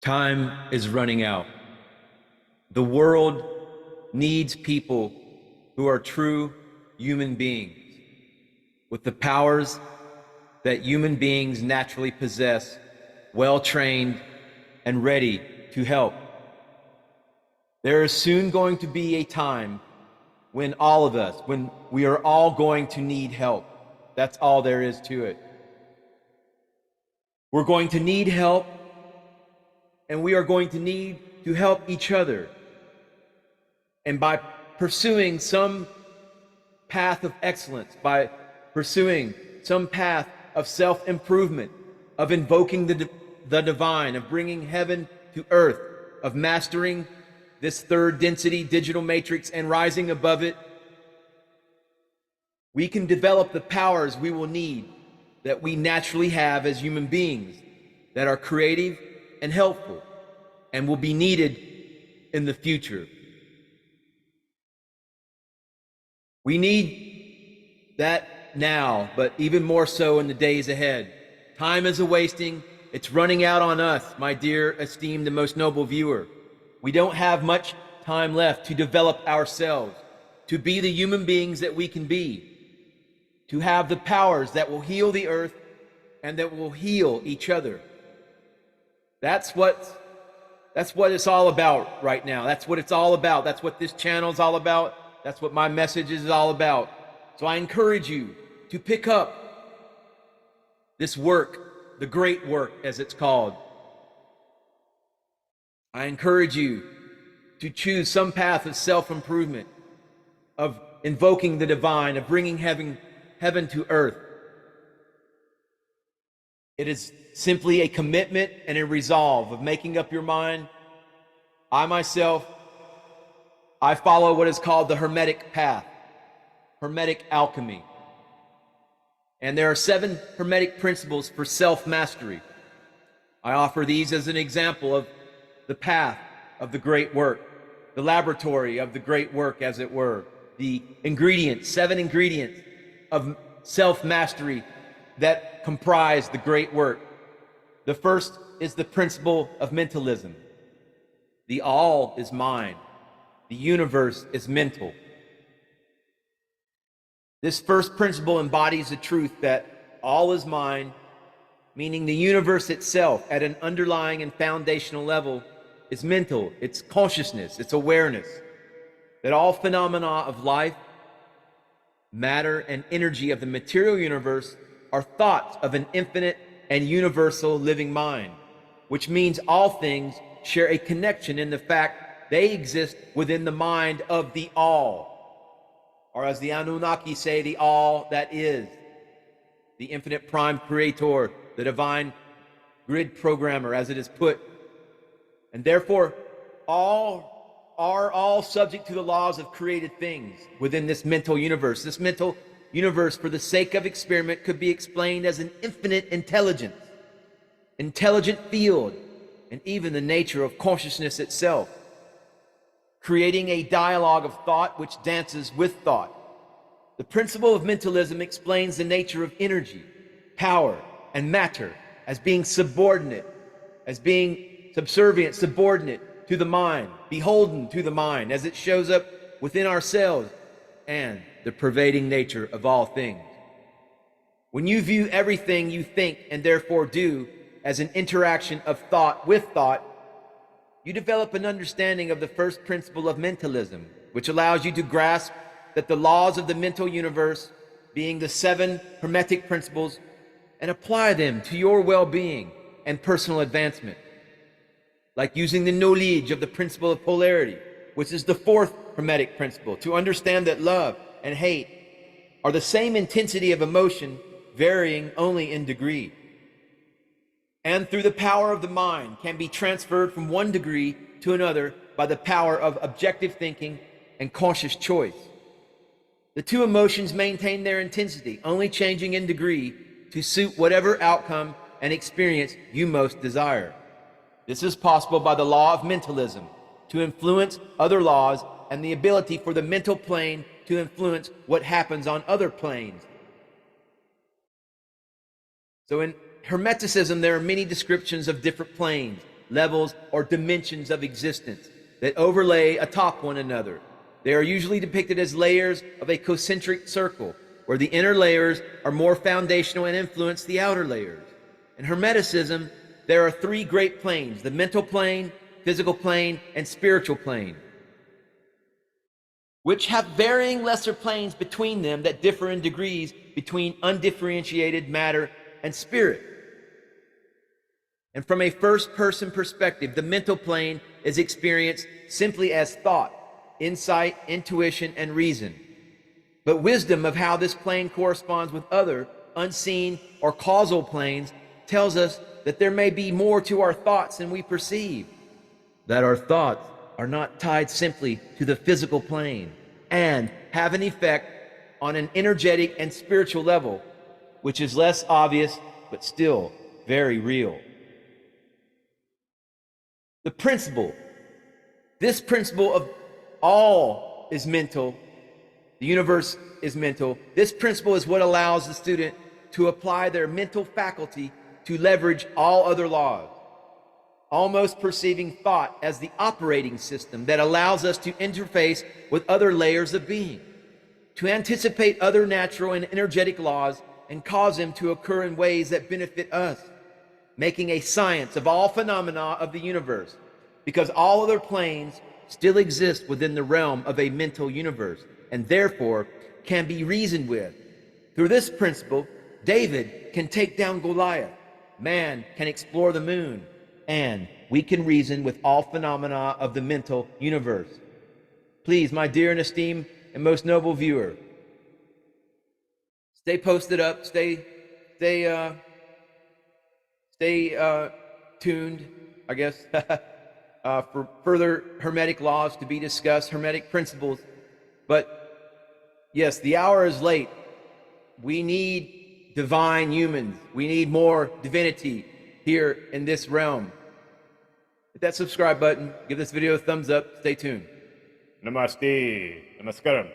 Time is running out. The world needs people who are true human beings with the powers that human beings naturally possess, well trained and ready to help. There is soon going to be a time when all of us, when we are all going to need help. That's all there is to it. We're going to need help, and we are going to need to help each other. And by pursuing some path of excellence, by pursuing some path of self-improvement, of invoking the divine, of bringing heaven to earth, of mastering this third density digital matrix and rising above it, we can develop the powers we will need that we naturally have as human beings that are creative and helpful and will be needed in the future. We need that now, but even more so in the days ahead. Time is a-wasting. It's running out on us, my dear, esteemed, and most noble viewer. We don't have much time left to develop ourselves, to be the human beings that we can be, to have the powers that will heal the earth and that will heal each other. That's what it's all about right now. That's what it's all about. That's what this channel is all about. That's what my message is all about. So I encourage you to pick up this work, the great work as it's called. I encourage you to choose some path of self-improvement, of invoking the divine, of bringing heaven to earth. It is simply a commitment and a resolve of making up your mind. I myself, I follow what is called the Hermetic path, Hermetic alchemy. And there are 7 Hermetic principles for self-mastery. I offer these as an example of the path of the great work, the laboratory of the great work, as it were, the ingredients, 7 ingredients of self-mastery that comprise the great work. The first is the principle of mentalism. The all is mind. The universe is mental. This first principle embodies the truth that all is mind, meaning the universe itself at an underlying and foundational level is mental, it's consciousness, it's awareness, that all phenomena of life, matter, and energy of the material universe are thoughts of an infinite and universal living mind, which means all things share a connection in the fact they exist within the mind of the all, or as the Anunnaki say, the all that is, the infinite prime creator, the divine grid programmer, as it is put. And therefore, all are all subject to the laws of created things within this mental universe. This mental universe, for the sake of experiment, could be explained as an infinite intelligence, intelligent field, and even the nature of consciousness itself, creating a dialogue of thought which dances with thought. The principle of mentalism explains the nature of energy, power, and matter as being subordinate, as being subservient, subordinate to the mind, beholden to the mind, as it shows up within ourselves and the pervading nature of all things. When you view everything you think and therefore do as an interaction of thought with thought, you develop an understanding of the first principle of mentalism, which allows you to grasp that the laws of the mental universe, being the 7 Hermetic principles, and apply them to your well-being and personal advancement. Like using the knowledge of the principle of polarity, which is the 4th Hermetic principle, to understand that love and hate are the same intensity of emotion, varying only in degree. And through the power of the mind can be transferred from one degree to another by the power of objective thinking and conscious choice. The 2 emotions maintain their intensity, only changing in degree to suit whatever outcome and experience you most desire. This is possible by the law of mentalism, to influence other laws, and the ability for the mental plane to influence what happens on other planes. So in Hermeticism, there are many descriptions of different planes, levels, or dimensions of existence that overlay atop one another. They are usually depicted as layers of a concentric circle, where the inner layers are more foundational and influence the outer layers. In Hermeticism, there are three great planes: the mental plane, physical plane, and spiritual plane, which have varying lesser planes between them that differ in degrees between undifferentiated matter and spirit. And from a first-person perspective, the mental plane is experienced simply as thought, insight, intuition, and reason. But wisdom of how this plane corresponds with other unseen or causal planes tells us that there may be more to our thoughts than we perceive, that our thoughts are not tied simply to the physical plane and have an effect on an energetic and spiritual level, which is less obvious but still very real. The principle. This principle of all is mental. The universe is mental. This principle is what allows the student to apply their mental faculty to leverage all other laws, almost perceiving thought as the operating system that allows us to interface with other layers of being, to anticipate other natural and energetic laws and cause them to occur in ways that benefit us, making a science of all phenomena of the universe, because all other planes still exist within the realm of a mental universe and therefore can be reasoned with. Through this principle, David can take down Goliath, man can explore the moon, and we can reason with all phenomena of the mental universe. Please, my dear and esteemed and most noble viewer, stay posted up, stay tuned, I guess, for further Hermetic laws to be discussed, Hermetic principles. But yes, the hour is late. We need divine humans. We need more divinity here in this realm. Hit that subscribe button. Give this video a thumbs up. Stay tuned. Namaste. Namaskaram.